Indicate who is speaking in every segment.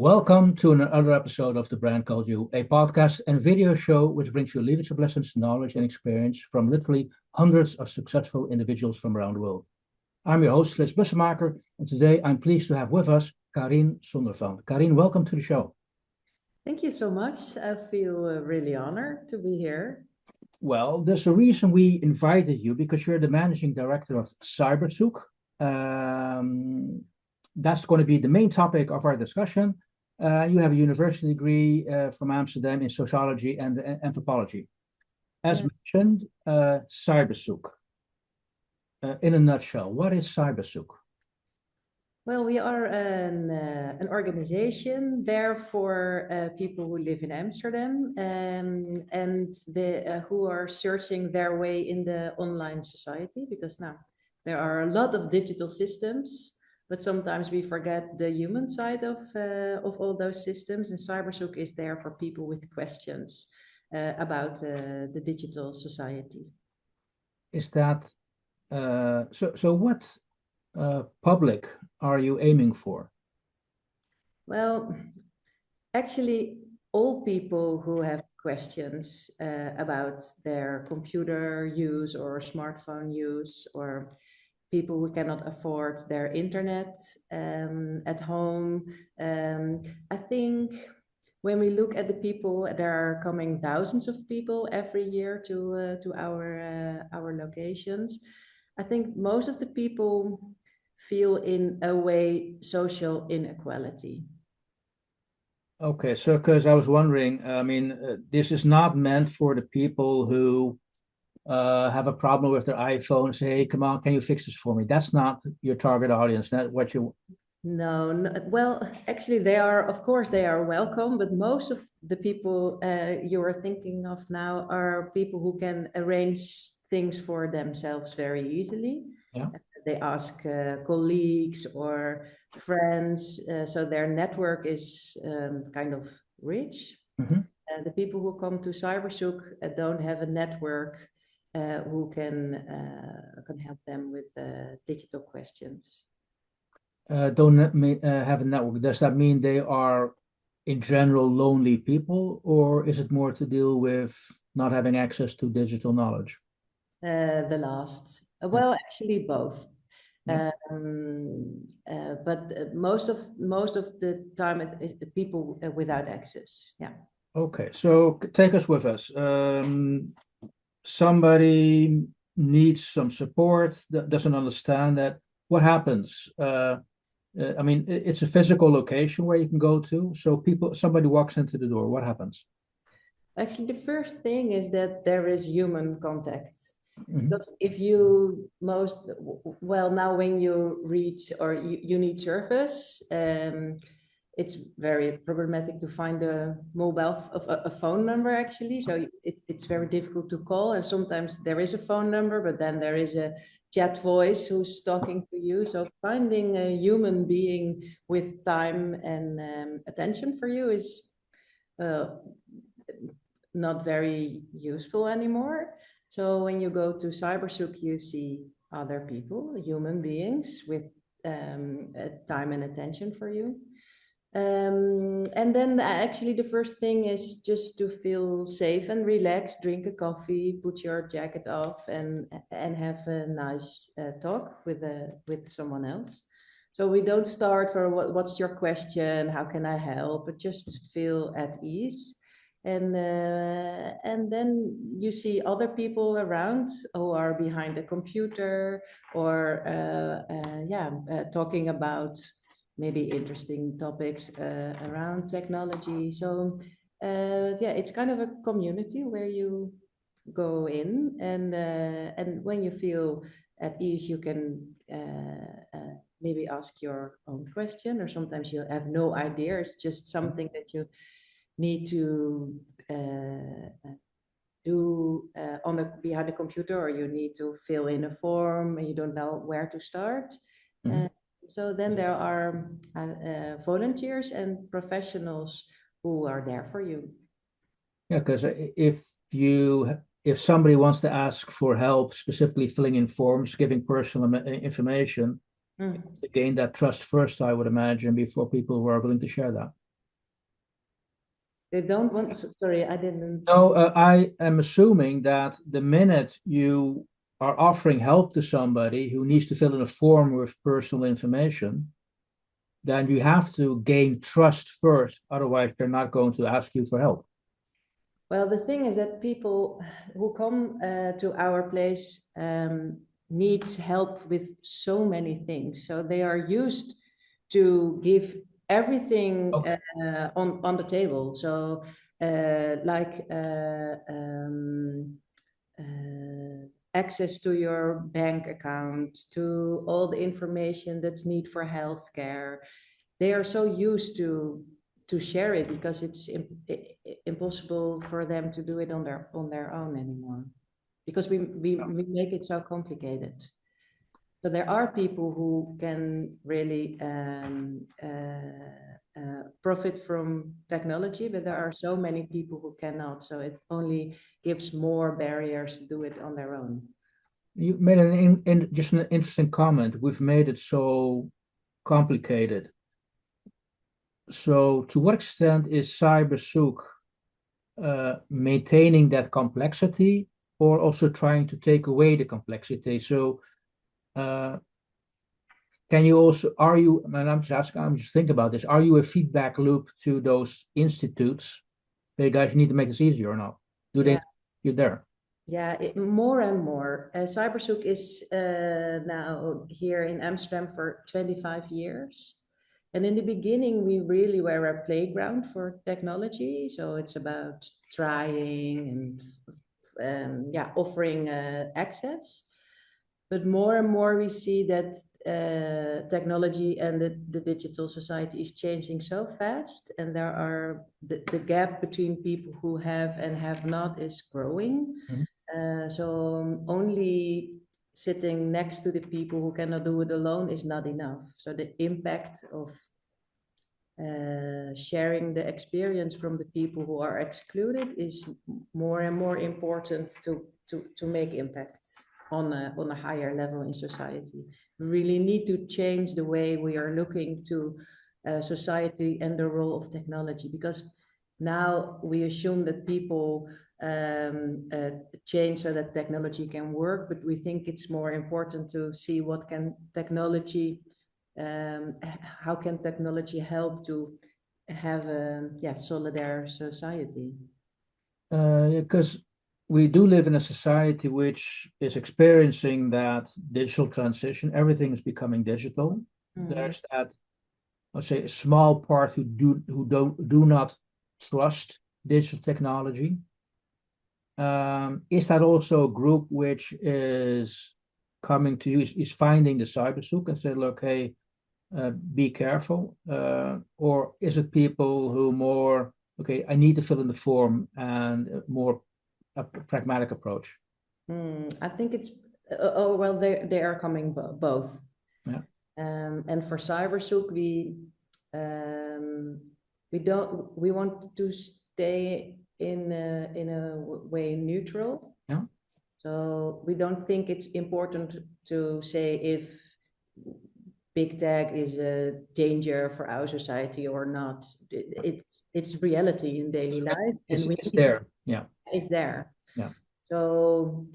Speaker 1: Welcome to another episode of The Brand Called You, a podcast and video show which brings you leadership lessons, knowledge, and experience from literally hundreds of successful individuals from around the world. I'm your host, Frits Bussemaker, and today I'm pleased to have with us Karien Sondervan. Karien, welcome to the show.
Speaker 2: Thank you so much. I feel really honored to be here.
Speaker 1: Well, there's a reason we invited you because you're the managing director of Cybersoek. That's going to be the main topic of our discussion. You have a university degree from Amsterdam in Sociology and Anthropology. As mentioned, Cybersoek. In a nutshell, what is Cybersoek?
Speaker 2: Well, we are an organization there for people who live in Amsterdam and who are searching their way in the online society, because now there are a lot of digital systems, but sometimes we forget the human side of all those systems, and Cybersoek is there for people with questions about the digital society.
Speaker 1: Is that so? What public are you aiming for?
Speaker 2: Well, actually, all people who have questions about their computer use or smartphone use, or people who cannot afford their internet at home. I think when we look at the people, there are coming thousands of people every year to our locations. I think most of the people feel in a way social inequality.
Speaker 1: Okay, so because I was wondering, this is not meant for the people who have a problem with their iPhone, say, hey, come on, can you fix this for me? That's not your target audience. That's what you...
Speaker 2: No, well, actually, they are, of course, they are welcome, but most of the people you are thinking of now are people who can arrange things for themselves very easily.
Speaker 1: Yeah.
Speaker 2: They ask colleagues or friends, so their network is kind of rich.
Speaker 1: Mm-hmm.
Speaker 2: The people who come to Cybersoek don't have a network who can help them with digital questions.
Speaker 1: Don't have a network. Does that mean they are, in general, lonely people, or is it more to deal with not having access to digital knowledge?
Speaker 2: The last. Well, actually, both.
Speaker 1: Yeah.
Speaker 2: But most of the time, it's people without access. Yeah.
Speaker 1: Okay, so take us with us. Somebody needs some support, that doesn't understand that. What happens? It's a physical location where you can go to. So somebody walks into the door. What happens?
Speaker 2: Actually, the first thing is that there is human contact.
Speaker 1: Mm-hmm.
Speaker 2: Because if you now when you reach or you need service, it's very problematic to find a a phone number actually. So it's very difficult to call, and sometimes there is a phone number, but then there is a chat voice who's talking to you. So finding a human being with time and attention for you is not very useful anymore. So when you go to Cybersoek, you see other people, human beings with time and attention for you. And then actually the first thing is just to feel safe and relaxed, drink a coffee, put your jacket off and have a nice talk with someone else. So we don't start for what's your question, how can I help, but just feel at ease. And then you see other people around who are behind the computer or talking about maybe interesting topics around technology. So it's kind of a community where you go in, and when you feel at ease, you can maybe ask your own question, or sometimes you have no idea. It's just something that you need to do behind the computer, or you need to fill in a form and you don't know where to start.
Speaker 1: Mm-hmm.
Speaker 2: So then there are volunteers and professionals who are there for you.
Speaker 1: Yeah, because if somebody wants to ask for help, specifically filling in forms, giving personal information, to gain that trust first, I would imagine, before people were willing to share that.
Speaker 2: They don't want, sorry, I didn't.
Speaker 1: No, I am assuming that the minute you are offering help to somebody who needs to fill in a form with personal information, then you have to gain trust first. Otherwise, they're not going to ask you for help.
Speaker 2: Well, the thing is that people who come to our place needs help with so many things. So they are used to give everything
Speaker 1: Okay.
Speaker 2: on the table. So like access to your bank account, to all the information that's need for healthcare. They are so used to share it because it's impossible for them to do it on their own anymore, because we make it so complicated. So there are people who can really profit from technology, but there are so many people who cannot. So it only gives more barriers to do it on their own.
Speaker 1: You made just an interesting comment. We've made it so complicated. So to what extent is Cybersoek maintaining that complexity or also trying to take away the complexity? So can you also, and I'm just asking, I'm just thinking about this, are you a feedback loop to those institutes? Hey guys, you need to make this easier or not? Do they, you're there?
Speaker 2: Yeah, more and more. Cybersoek is now here in Amsterdam for 25 years. And in the beginning, we really were a playground for technology. So it's about trying and offering access. But more and more we see that technology and the digital society is changing so fast, and there are the gap between people who have and have not is growing. So only sitting next to the people who cannot do it alone is not enough. So the impact of sharing the experience from the people who are excluded is more and more important to make impacts on a higher level in society. We really need to change the way we are looking to society and the role of technology, because now we assume that people change so that technology can work, but we think it's more important to see what can technology, how can technology help to have a solidar society?
Speaker 1: Because we do live in a society which is experiencing that digital transition. Everything is becoming digital. There's that, let's say, a small part who do not trust digital technology. Is that also a group which is coming to you, is finding the Cybersoek and say, look, hey, be careful? Or is it people who more, okay, I need to fill in the form and more a pragmatic approach?
Speaker 2: I think it's, well, they are coming both.
Speaker 1: Yeah.
Speaker 2: And for Cybersoek, we want to stay in a way neutral.
Speaker 1: Yeah.
Speaker 2: So we don't think it's important to say if big tech is a danger for our society or not. It's reality in daily life, and
Speaker 1: it's there. Yeah.
Speaker 2: It's there.
Speaker 1: Yeah.
Speaker 2: So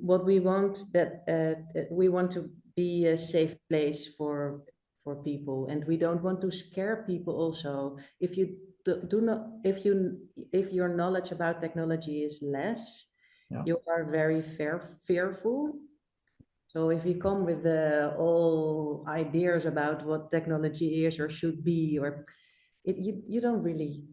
Speaker 2: what we want, that we want to be a safe place for people, and we don't want to scare people. Also, if you do not, if your knowledge about technology is less, you are very fearful. So if you come with all ideas about what technology is or should be, or you don't really,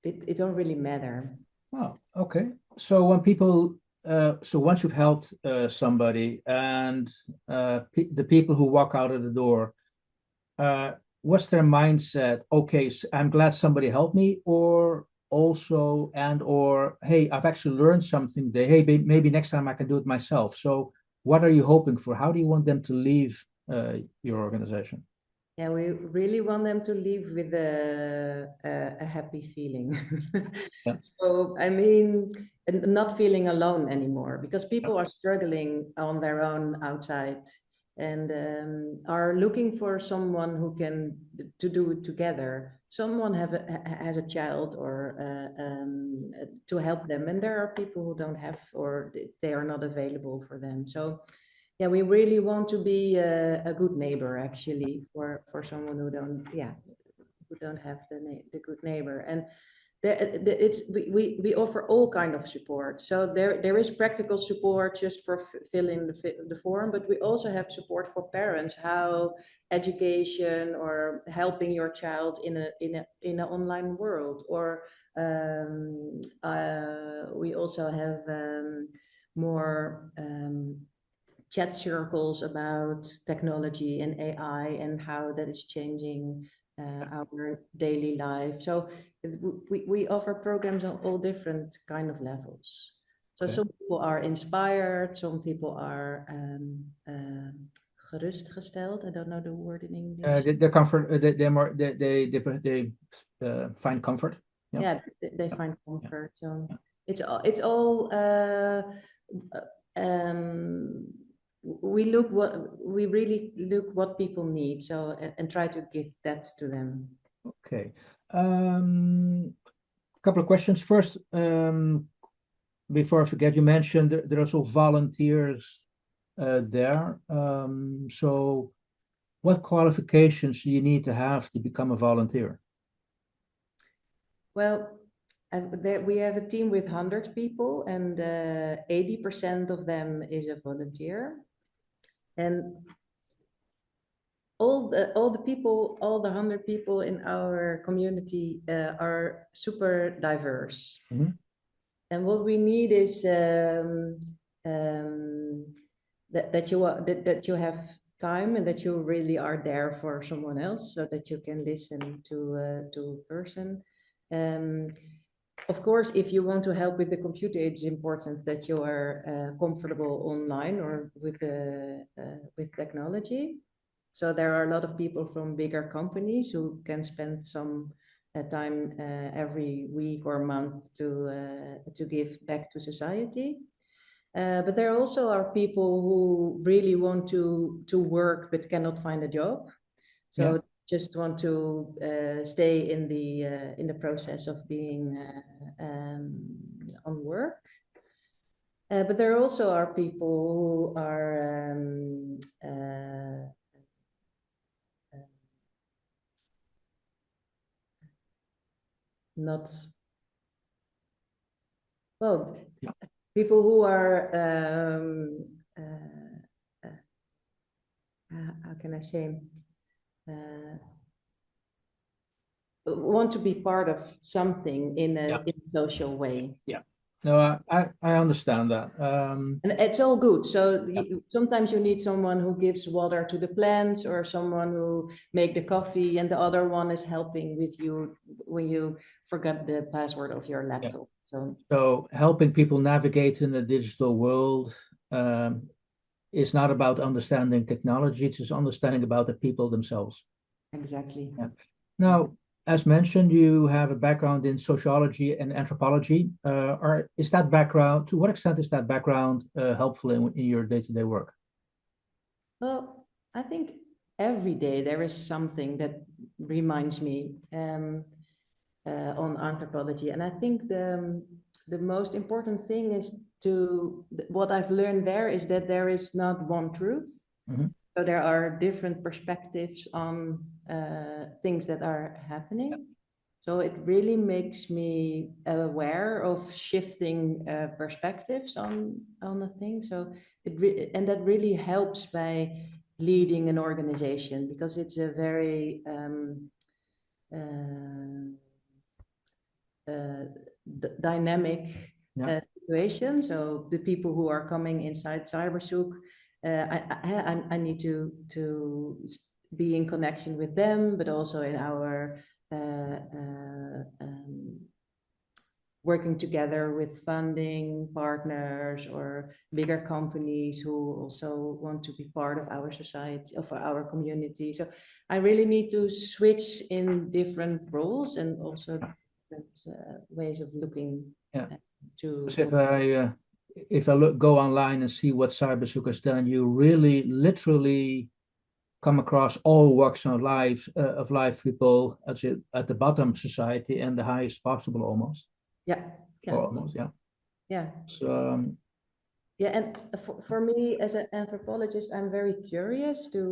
Speaker 2: it don't really matter.
Speaker 1: Oh, okay. So when people, so once you've helped somebody and the people who walk out of the door, what's their mindset? Okay, I'm glad somebody helped me, or also, or hey, I've actually learned something today. Hey, maybe next time I can do it myself. So what are you hoping for? How do you want them to leave your organization?
Speaker 2: Yeah, we really want them to leave with a happy feeling.
Speaker 1: Yeah.
Speaker 2: So, I mean, not feeling alone anymore, because people are struggling on their own outside, and are looking for someone who can to do it together. someone has a child or to help them, and there are people who don't have, or they are not available for them. So yeah, we really want to be a good neighbor, actually, for someone who don't have the good neighbor. And we offer all kind of support. So there is practical support just for filling the form, but we also have support for parents, how education or helping your child in an online world. Or we also have more chat circles about technology and AI and how that is changing our daily life. So we offer programs on all different kind of levels. So some people are inspired, some people are gerustgesteld. I don't know the word in English.
Speaker 1: They comfort. They find comfort.
Speaker 2: Yeah, they find comfort. So it's all. We really look what people need, so and try to give that to them.
Speaker 1: Okay. Couple of questions. First, before I forget, you mentioned there are also volunteers there. So what qualifications do you need to have to become a volunteer?
Speaker 2: Well, we have a team with 100 people, and 80% of them is a volunteer. And all the 100 people in our community are super diverse.
Speaker 1: Mm-hmm.
Speaker 2: And what we need is that you have time, and that you really are there for someone else, so that you can listen to a person. Of course, if you want to help with the computer, it's important that you are comfortable online or with technology. So there are a lot of people from bigger companies who can spend some time every week or month to give back to society. But there also are people who really want to work but cannot find a job. So just want to stay in the process of being on work. But there also are people who are not, well, people who are how can I say, want to be part of something in a social way.
Speaker 1: Yeah. No, I understand that.
Speaker 2: And it's all good. So sometimes you need someone who gives water to the plants, or someone who make the coffee, and the other one is helping with you when you forget the password of your laptop.
Speaker 1: So helping people navigate in the digital world is not about understanding technology, it's just understanding about the people themselves.
Speaker 2: Exactly.
Speaker 1: Yeah. Now, as mentioned, you have a background in sociology and anthropology. Is that background, to what extent is that background helpful in your day-to-day work?
Speaker 2: Well, I think every day there is something that reminds me on anthropology. And I think the most important thing is what I've learned there is that there is not one truth.
Speaker 1: Mm-hmm.
Speaker 2: So there are different perspectives on things that are happening. So it really makes me aware of shifting perspectives on a thing. So and that really helps by leading an organization, because it's a very dynamic situation. So the people who are coming inside Cybersoek, I need to be in connection with them, but also in our working together with funding partners or bigger companies who also want to be part of our society, of our community. So I really need to switch in different roles, and also different ways of looking to.
Speaker 1: If I go online and see what Cybersoek has done, you really literally come across all walks of life people at the bottom of society and the highest possible almost.
Speaker 2: Yeah. Yeah.
Speaker 1: Or almost, yeah.
Speaker 2: Yeah.
Speaker 1: So
Speaker 2: yeah, and for me as an anthropologist, I'm very curious to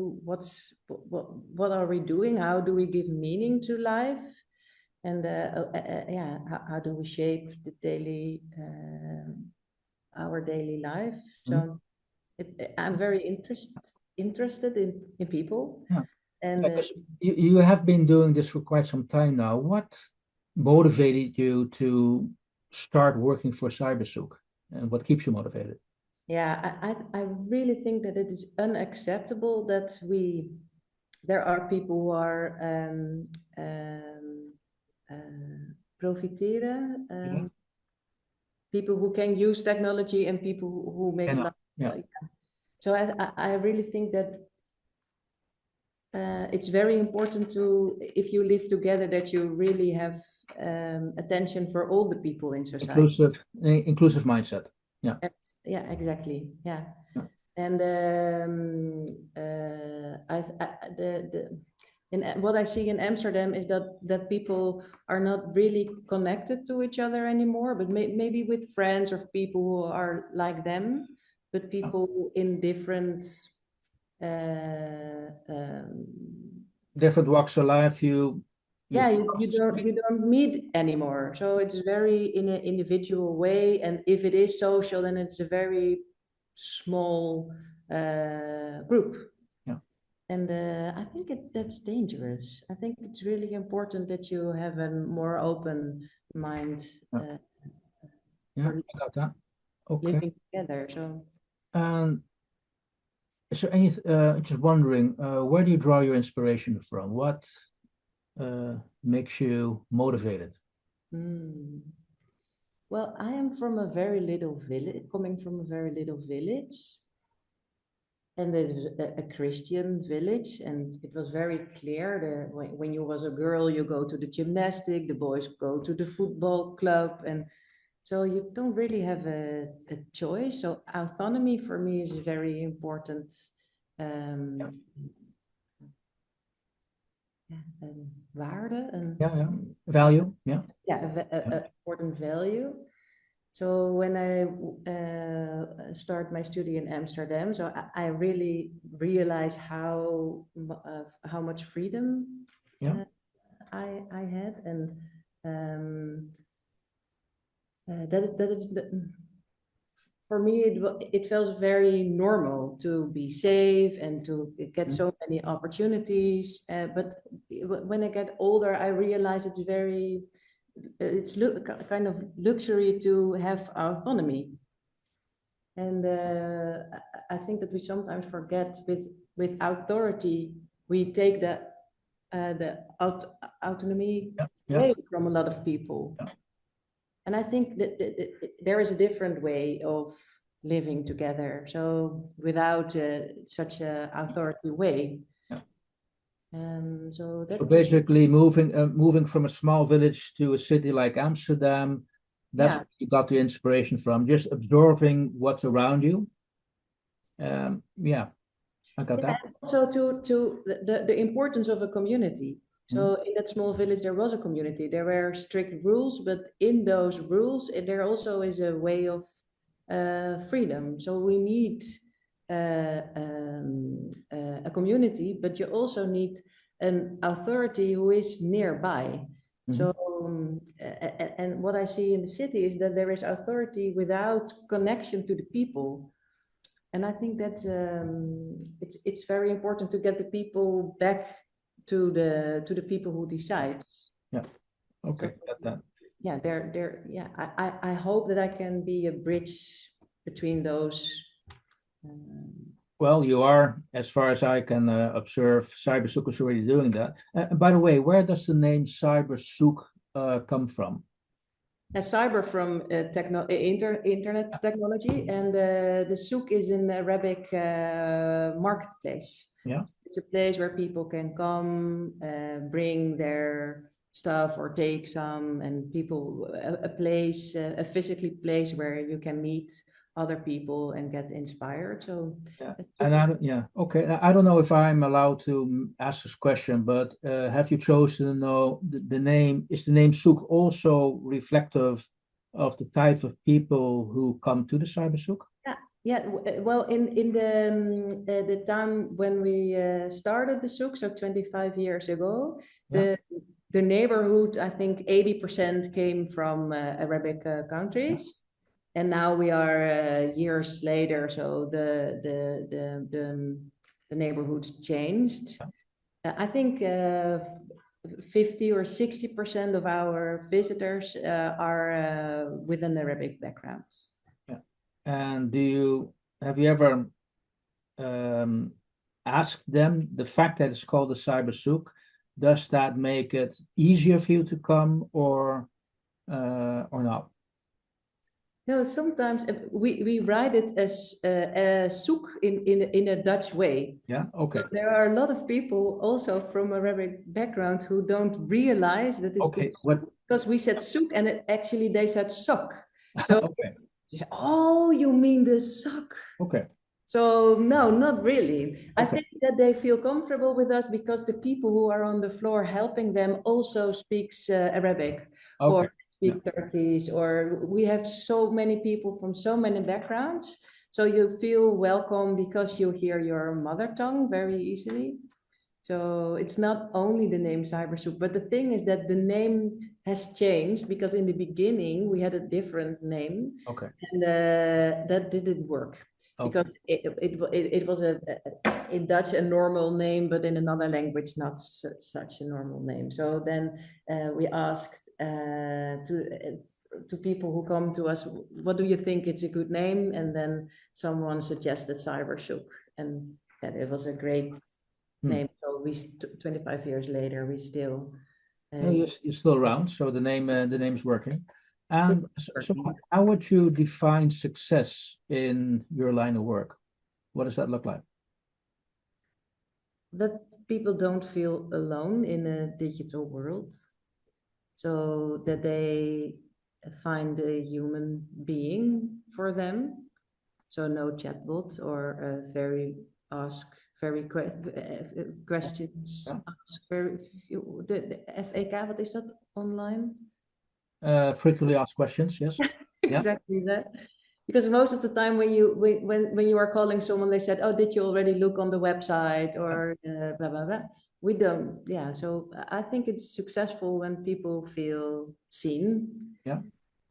Speaker 2: what are we doing? How do we give meaning to life? And yeah, how do we shape the daily our daily life? So I'm very interested in people.
Speaker 1: yeah.
Speaker 2: And
Speaker 1: Yeah, 'cause you have been doing this for quite some time now. What motivated you to start working for Cybersoek, and what keeps you motivated?
Speaker 2: yeah, I really think that it is unacceptable that there are people who are profiteren,
Speaker 1: Yeah.
Speaker 2: people who can use technology and people who makes
Speaker 1: And
Speaker 2: life.
Speaker 1: yeah,
Speaker 2: So I really think that it's very important to, if you live together, that you really have attention for all the people in society.
Speaker 1: inclusive mindset. Yeah.
Speaker 2: Yeah, exactly. Yeah.
Speaker 1: Yeah.
Speaker 2: And what I see in Amsterdam is that people are not really connected to each other anymore, but maybe with friends or people who are like them, but people in different
Speaker 1: Different walks of life. You
Speaker 2: you don't meet anymore. So it's very in an individual way, and if it is social, then it's a very small group.
Speaker 1: Yeah.
Speaker 2: And I think that's dangerous. I think it's really important that you have a more open mind
Speaker 1: Yeah, I got that. Okay.
Speaker 2: living together. So
Speaker 1: And is there any, just wondering, where do you draw your inspiration from? What makes you motivated?
Speaker 2: well, I am from a very little village, coming from a very little village. And it was a Christian village, and it was very clear that when you was a girl, you go to the gymnastic, the boys go to the football club, and so you don't really have a choice. So autonomy for me is very important. Waarde and
Speaker 1: Yeah. Value. Yeah.
Speaker 2: important value. So when I start my study in Amsterdam, so I really realized how much freedom I had, and that is for me it felt very normal to be safe and to get so many opportunities. But when I get older, I realize it's kind of luxury to have autonomy. And I think that we sometimes forget with authority, we take the autonomy away from a lot of people. And I think that there is a different way of living together. So without such an authority way. So
Speaker 1: basically moving from a small village to a city like Amsterdam, that's where you got the inspiration from, just absorbing what's around you. I got that.
Speaker 2: Also to the importance of a community. So in that small village, there was a community. There were strict rules, but in those rules, there also is a way of freedom. So we need a community, but you also need an authority who is nearby. So, and what I see in the city is that there is authority without connection to the people. And I think that it's very important to get the people back to the people who decide.
Speaker 1: Yeah. Okay.
Speaker 2: So,
Speaker 1: Got that.
Speaker 2: Yeah, I hope that I can be a bridge between those.
Speaker 1: Well, you are, as far as I can observe, Cybersoek is already doing that. By the way, where does the name Cybersoek come from?
Speaker 2: Cyber from internet technology, and the souk is an Arabic marketplace.
Speaker 1: Yeah,
Speaker 2: it's a place where people can come, bring their stuff or take some, and people a place, a physically place where you can meet other people and get inspired. So
Speaker 1: Yeah. And okay. I don't know if I'm allowed to ask this question, but have you chosen to know the name? Is the name Soek also reflective of the type of people who come to the Cybersoek?
Speaker 2: yeah. Well, in the time when we started the souk, so 25 years ago, the neighborhood, I think 80% came from Arabic countries. And now we are years later, so the neighborhood's changed. I think 50 or 60% of our visitors are with an Arabic background.
Speaker 1: Yeah. And have you ever asked them the fact that it's called the Cybersoek, does that make it easier for you to come or not?
Speaker 2: No, sometimes we write it as souk in a Dutch way.
Speaker 1: Yeah, okay.
Speaker 2: So there are a lot of people also from Arabic background who don't realize that it's
Speaker 1: okay.
Speaker 2: because we said souk and actually they said sock. So
Speaker 1: okay.
Speaker 2: Oh, you mean the sock?
Speaker 1: Okay.
Speaker 2: So no, not really. I
Speaker 1: Okay.
Speaker 2: think that they feel comfortable with us because the people who are on the floor helping them also speaks Arabic
Speaker 1: Okay.
Speaker 2: or speak Turkish, or we have so many people from so many backgrounds. So you feel welcome because you hear your mother tongue very easily. So it's not only the name Cybersoek, but the thing is that the name has changed because in the beginning we had a different name,
Speaker 1: Okay.
Speaker 2: and that didn't work because it was in Dutch a normal name, but in another language not such a normal name. So then we asked to people who come to us, what do you think it's a good name? And then someone suggested Cybersoek, and that it was a great name. So we 25 years later, we still.
Speaker 1: You're still around, so the name's working. And so how would you define success in your line of work? What does that look like?
Speaker 2: That people don't feel alone in a digital world. So that they find a human being for them. So no chatbot or very questions.
Speaker 1: Yeah.
Speaker 2: Ask very few, the FAK, what is that online?
Speaker 1: Frequently asked questions, yes.
Speaker 2: Exactly that. Because most of the time when you are calling someone, they said, oh, did you already look on the website or blah, blah, blah. We don't. Yeah. So I think it's successful when people feel seen.
Speaker 1: Yeah.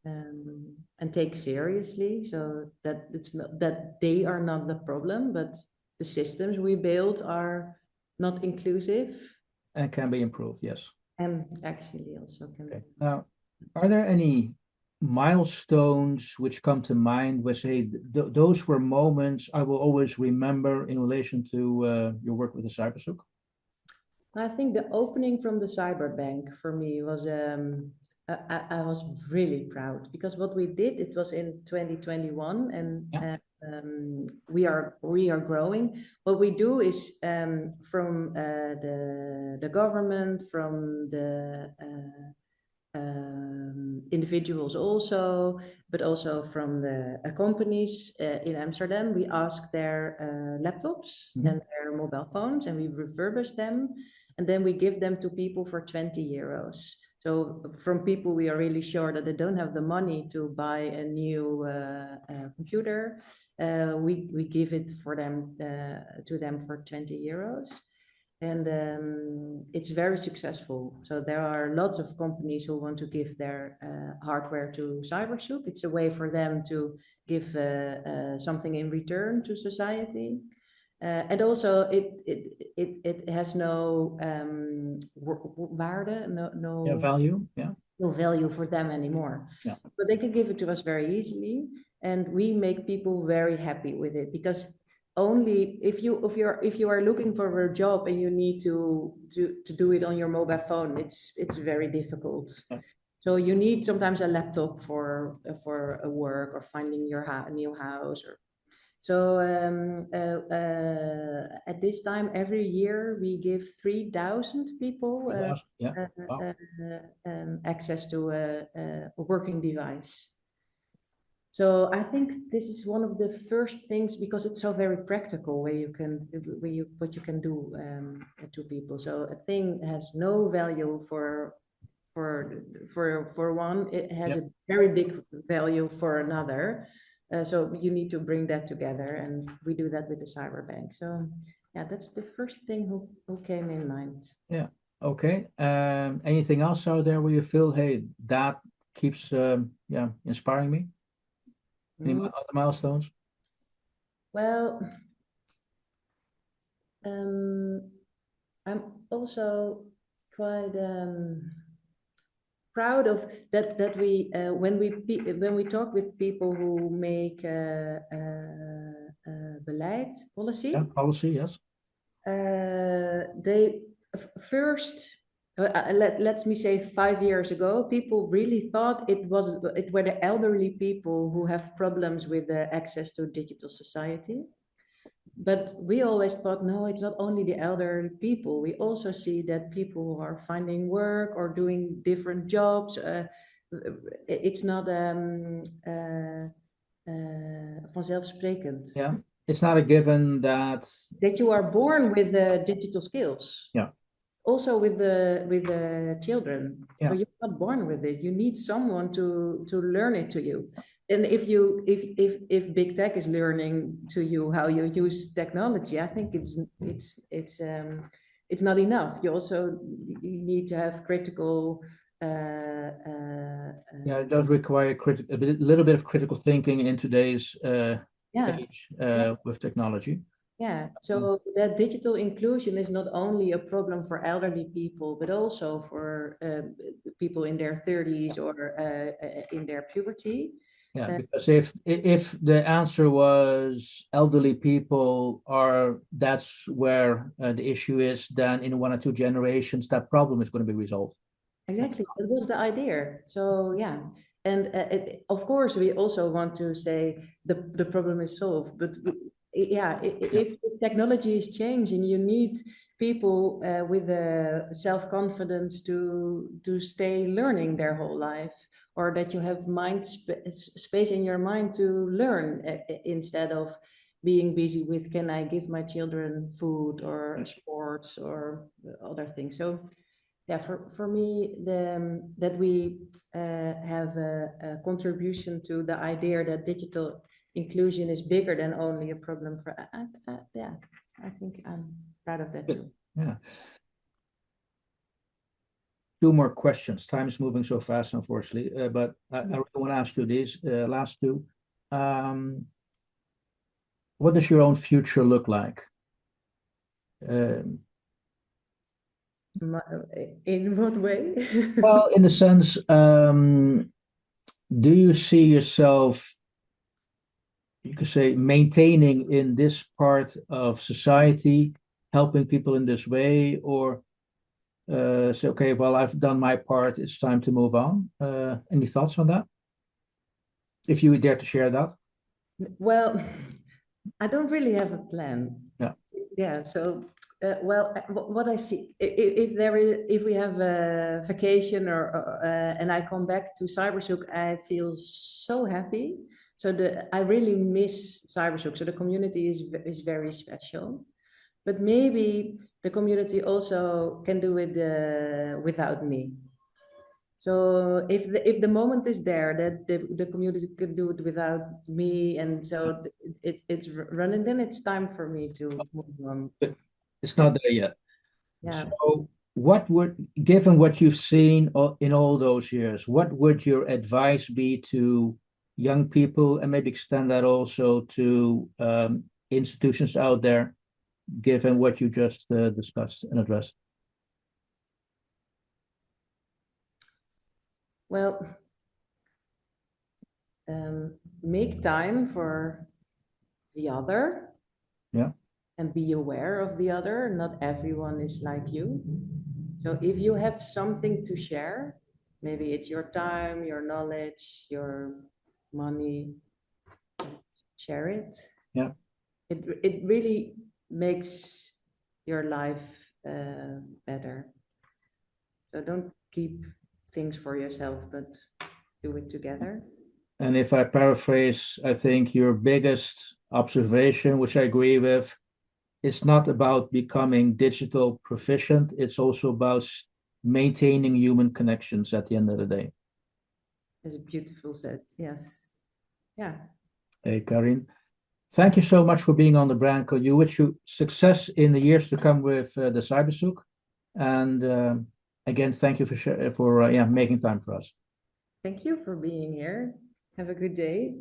Speaker 2: And take seriously, so that it's not that they are not the problem, but the systems we build are not inclusive
Speaker 1: And can be improved, yes.
Speaker 2: and actually also can.
Speaker 1: Okay. Now, are there any milestones which come to mind where say those were moments I will always remember in relation to your work with the Cybersoek?
Speaker 2: I think the opening from the cyberbank for me was I was really proud because what we did, it was in 2021, and we are growing. What we do is from the government, from the individuals also, but also from the companies in Amsterdam, we ask their laptops and their mobile phones, and we refurbish them, and then we give them to people for 20 euros. So from people we are really sure that they don't have the money to buy a new computer, we give it for them to them for 20 euros. And it's very successful. So there are lots of companies who want to give their hardware to Cybersoek. It's a way for them to give something in return to society. And also it has no waarde, no
Speaker 1: value,
Speaker 2: no value for them anymore.
Speaker 1: Yeah.
Speaker 2: But they can give it to us very easily, and we make people very happy with it because only if you are looking for a job and you need to do it on your mobile phone, it's very difficult.
Speaker 1: Yeah.
Speaker 2: So you need sometimes a laptop for a work or finding your new house. So at this time, every year we give 3,000 people access to a working device. So I think this is one of the first things, because it's so very practical, where you can, what you can do to people. So a thing has no value for one, it has a very big value for another. So you need to bring that together, and we do that with the cyberbank. So yeah, that's the first thing who came in mind.
Speaker 1: Yeah. Okay. Anything else out there where you feel, hey, that keeps inspiring me? Any other milestones?
Speaker 2: Well, I'm also quite proud of that we when we talk with people who make beleid policy.
Speaker 1: Yeah, policy, yes.
Speaker 2: They first, let me say 5 years ago, people really thought it were the elderly people who have problems with the access to digital society. But we always thought, no, it's not only the elderly people. We also see that people who are finding work or doing different jobs, it's not vanzelfsprekend.
Speaker 1: Yeah, it's not a given that
Speaker 2: You are born with the digital skills.
Speaker 1: Yeah.
Speaker 2: Also with the children.
Speaker 1: Yeah.
Speaker 2: So you're not born with it. You need someone to learn it to you. And if big tech is learning to you how you use technology, I think it's not enough. You need to have critical
Speaker 1: yeah, it does require a little bit of critical thinking in today's age with technology.
Speaker 2: Yeah, so that digital inclusion is not only a problem for elderly people, but also for people in their 30s or in their puberty.
Speaker 1: Yeah, because if the answer was elderly people that's where the issue is, then in 1 or 2 generations, that problem is going to be resolved.
Speaker 2: Exactly, that was the idea. So yeah, and of course we also want to say the problem is solved, but if technology is changing, you need people with the self-confidence to stay learning their whole life, or that you have space in your mind to learn instead of being busy with, can I give my children food or sports or other things. So yeah, for me, that we have a contribution to the idea that digital inclusion is bigger than only a problem for, yeah, I think I'm proud of that too.
Speaker 1: Yeah. 2 more questions. Time is moving so fast, unfortunately, but I really want to ask you these last 2. What does your own future look like?
Speaker 2: In what way?
Speaker 1: Well, in the sense, do you see yourself, you could say, maintaining in this part of society, helping people in this way, or say, okay, well, I've done my part, it's time to move on? Any thoughts on that? If you dare to share that.
Speaker 2: Well, I don't really have a plan.
Speaker 1: Yeah.
Speaker 2: Yeah. So, what I see, if we have a vacation and I come back to Cybersoek, I feel so happy. So I really miss Cybersoek. So the community is very special, but maybe the community also can do it without me. So if the moment is there that the community could do it without me, and so it's running, then it's time for me to move on.
Speaker 1: But it's not there yet.
Speaker 2: Yeah.
Speaker 1: So given what you've seen in all those years, what would your advice be to young people, and maybe extend that also to institutions out there, given what you just discussed and addressed?
Speaker 2: Well, make time for the other.
Speaker 1: Yeah.
Speaker 2: And be aware of the other. Not everyone is like you. So if you have something to share, maybe it's your time, your knowledge, your money, share it.
Speaker 1: Yeah.
Speaker 2: It really makes your life better. So don't keep things for yourself, but do it together.
Speaker 1: And if I paraphrase, I think your biggest observation, which I agree with, it's not about becoming digital proficient. It's also about maintaining human connections at the end of the day.
Speaker 2: It's beautiful said. Yes. Yeah.
Speaker 1: Hey, Karien, thank you so much for being on the brand code. You wish you success in the years to come with the Cybersoek. And again, thank you for making time for us.
Speaker 2: Thank you for being here. Have a good day.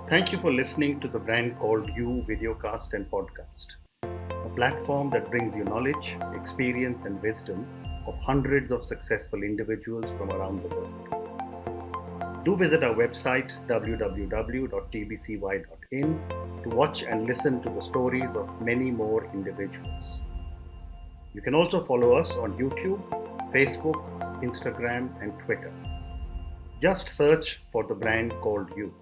Speaker 3: Thank you for listening to the Brand Called You videocast and podcast, a platform that brings you knowledge, experience, and wisdom of hundreds of successful individuals from around the world. Do visit our website www.tbcy.in to watch and listen to the stories of many more individuals. You can also follow us on YouTube, Facebook, Instagram, and Twitter. Just search for the Brand Called You.